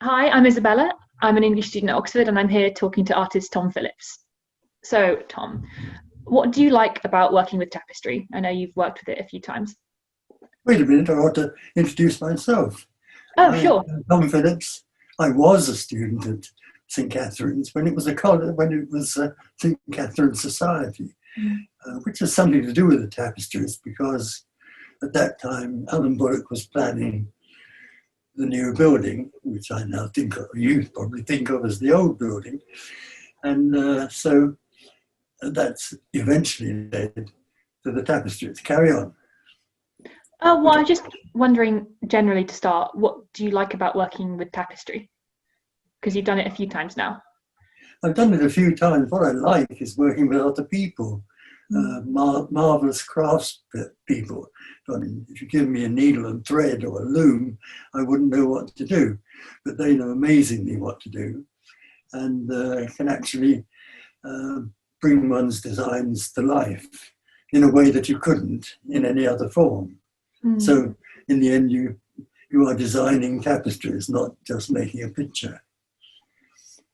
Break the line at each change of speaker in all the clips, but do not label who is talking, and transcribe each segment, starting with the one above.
Hi, I'm Isabella. I'm an English student at Oxford and I'm here talking to artist Tom Phillips. So, Tom, what do you like about working with tapestry? I know you've worked with it a few times.
Wait a minute, I ought to introduce myself.
Oh,
I'm
sure.
Tom Phillips. I was a student at St Catherine's when it was a college, when it was St Catherine's Society,
Mm.
which has something to do with the tapestries because at that time Alan Bullock was planning the new building, which I now think of, you probably think of as the old building, and so that's eventually led to the tapestry to carry on.
Oh, well, I'm just wondering generally to start, what do you like about working with tapestry? Because you've done it a few times now.
I've done it a few times. What I like is working with other people,
Mm.
marvelous crafts people. I mean, if you give me a needle and thread or a loom, I wouldn't know what to do, but they know amazingly what to do and can actually uh, bring one's designs to life in a way that you couldn't in any other form.
Mm.
So in the end, you are designing tapestries, not just making a picture.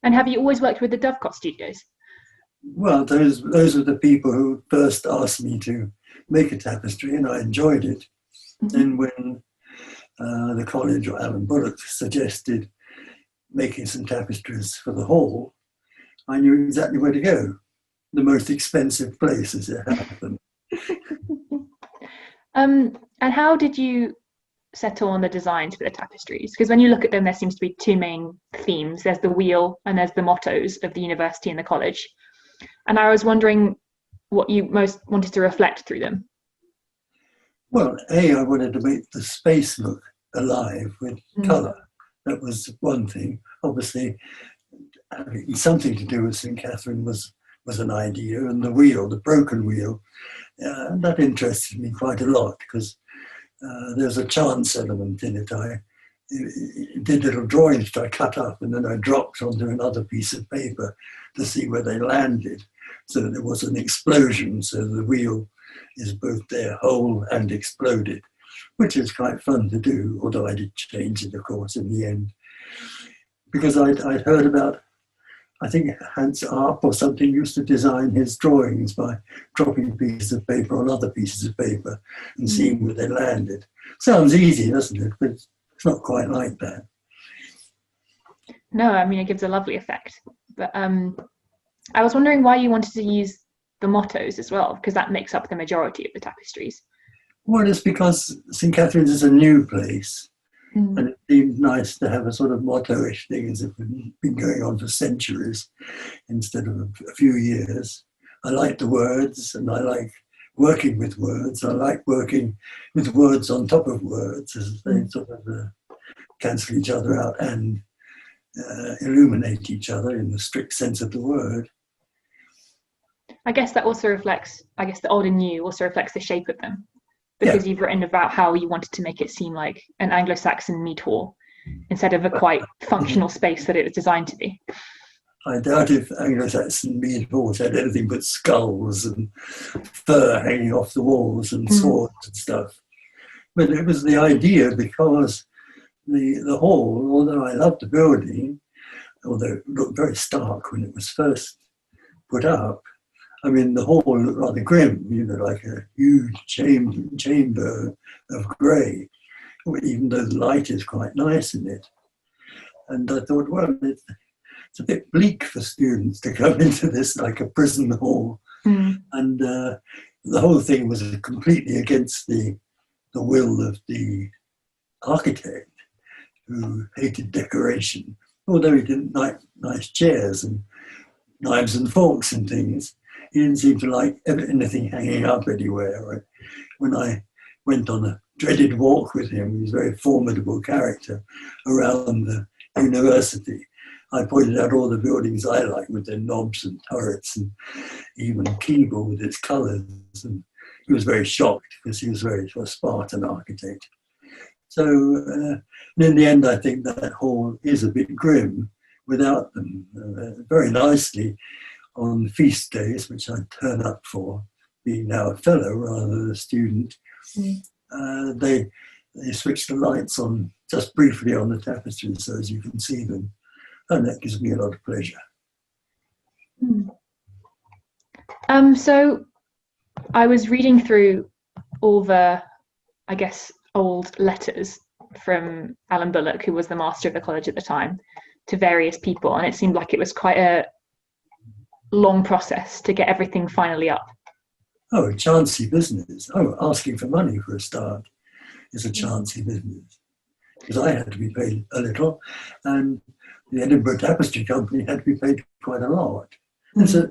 And have you always worked with the Dovecot Studios?
Well, those were the people who first asked me to make a tapestry, and I enjoyed it.
Mhm.
Then when the college or Alan Bullock suggested making some tapestries for the hall, I knew exactly where to go. The most expensive place, as it happened.
And how did you settle on the designs for the tapestries? Because when you look at them, there seems to be two main themes. There's the wheel and there's the mottos of the university and the college. And I was wondering what you most wanted to reflect through them.
Well, I wanted to make the space look alive with
Mm.
colour. That was one thing. Obviously, having something to do with St. Catherine was an idea, and the wheel, the broken wheel, that interested me quite a lot because there's a chance element in it. I did little drawings that I cut up and then I dropped onto another piece of paper to see where they landed so that there was an explosion, so the wheel is both there whole and exploded, which is quite fun to do, although I did change it, of course, in the end. Because I'd heard about, I think Hans Arp or something used to design his drawings by dropping pieces of paper on other pieces of paper and
Mm.
seeing where they landed. Sounds easy, doesn't it? But it's not quite like that.
No, I mean, it gives a lovely effect. But I was wondering why you wanted to use the mottos as well, because that makes up the majority of the tapestries.
Well, it's because St. Catherine's is a new place
Mm.
and it seemed nice to have a sort of motto-ish thing as if it's been going on for centuries instead of a few years. I like the words and I like working with words. I like working with words on top of words as they
Mm.
sort of cancel each other out and illuminate each other in the strict sense of the word.
I guess that also reflects, I guess the old and new also reflects the shape of them,
Yeah,
because you've written about how you wanted to make it seem like an Anglo-Saxon meat hall instead of a quite functional space that it was designed to be.
I doubt if Anglo-Saxon mead halls had anything but skulls and fur hanging off the walls and
Mm.
swords and stuff. But it was the idea because the hall, although I loved the building, although it looked very stark when it was first put up, I mean, the hall looked rather grim, like a huge chamber of grey, even though the light is quite nice in it. And I thought, well, it's a bit bleak for students to come into this like a prison hall.
Mm.
And the whole thing was completely against the will of the architect who hated decoration, although he didn't like nice chairs and knives and forks and things. He didn't seem to like anything hanging up anywhere. When I went on a dreaded walk with him, he was a very formidable character around the university. I pointed out all the buildings I like with their knobs and turrets and even Keble with its colours. And he was very shocked because he was very sort of Spartan architect. So in the end, I think that hall is a bit grim without them. Very nicely on feast days, which I turn up for, being now a fellow rather than a student,
Mm.
they switch the lights on just briefly on the tapestries so as you can see them. And that gives me a lot of pleasure.
So I was reading through all the, I guess, old letters from Alan Bullock, who was the master of the college at the time, to various people, and it seemed like it was quite a long process to get everything finally up.
Oh, chancy business. Oh, asking for money for a start is a chancy business. Because I had to be paid a little, and the Edinburgh Tapestry Company had to be paid quite a lot. It's a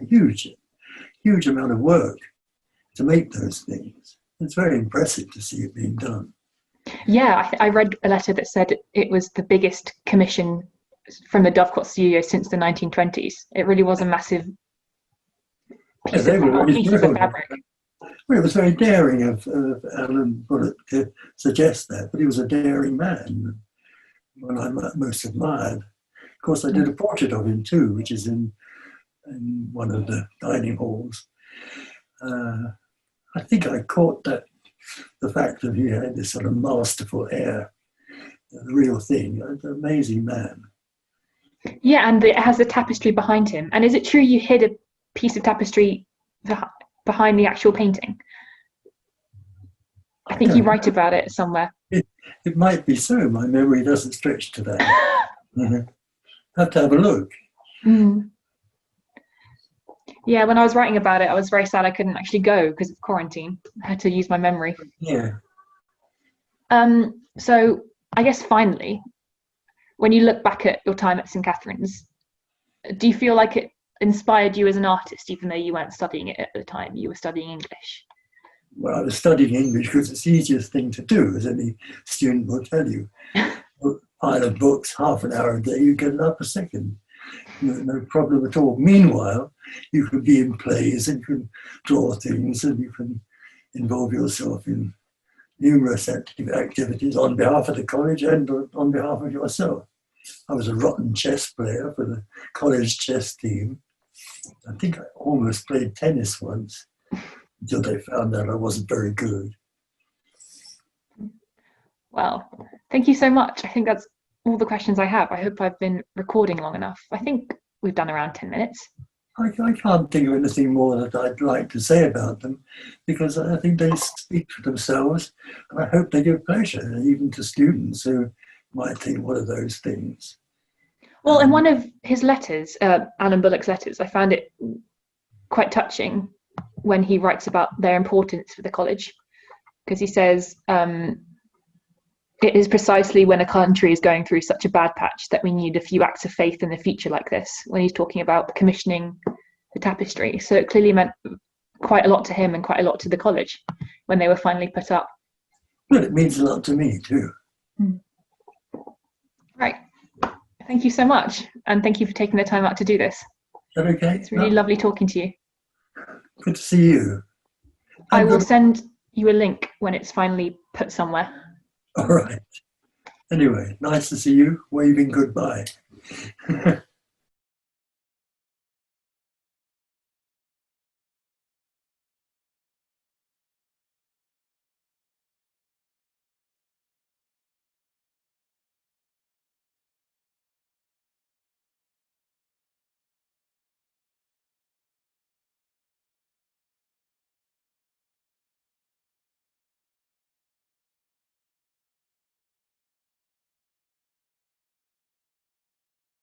huge amount of work to make those things. It's very impressive to see it being done.
Yeah, I read a letter that said it was the biggest commission from the Dovecot studio since the 1920s. It really was a massive piece of fabric.
Well, it was very daring of Alan Bullock to suggest that, but he was a daring man, one I most admired. Of course, I did a portrait of him too, which is in one of the dining halls. I think I caught the fact that he had this sort of masterful air, the real thing, an amazing man.
Yeah, and it has a tapestry behind him. And is it true you hid a piece of tapestry behind the actual painting? I think you write about it somewhere.
It might be so. My memory doesn't stretch to that. Have to have a look.
Yeah, when I was writing about it, I was very sad I couldn't actually go because of quarantine. I had to use my memory.
Yeah.
So I guess finally, when you look back at your time at St. Catherine's, do you feel like it inspired you as an artist, even though you weren't studying it at the time? You were studying English.
Well, I was studying English because it's the easiest thing to do, as any student will tell you. A pile of books, half an hour a day, you get it up a second. No problem at all. Meanwhile, you can be in plays and you can draw things and you can involve yourself in numerous activities on behalf of the college and on behalf of yourself. I was a rotten chess player for the college chess team. I think I almost played tennis once until they found out I wasn't very good.
Well, thank you so much. I think that's all the questions I have. I hope I've been recording long enough. I think we've done around 10 minutes.
I can't think of anything more that I'd like to say about them because I think they speak for themselves and I hope they give pleasure even to students who might think, what are those things?
Well, in one of his letters, Alan Bullock's letters, I found it quite touching when he writes about their importance for the college, because he says, it is precisely when a country is going through such a bad patch that we need a few acts of faith in the future like this, when he's talking about commissioning the tapestry. So it clearly meant quite a lot to him and quite a lot to the college when they were finally put up.
Well, it means a lot to me too.
Right. Thank you so much. And thank you for taking the time out to do this. Is
that okay?
It's really lovely talking to you.
Good to see you.
I will send you a link when it's finally put somewhere.
All right. Anyway, nice to see you. Waving goodbye.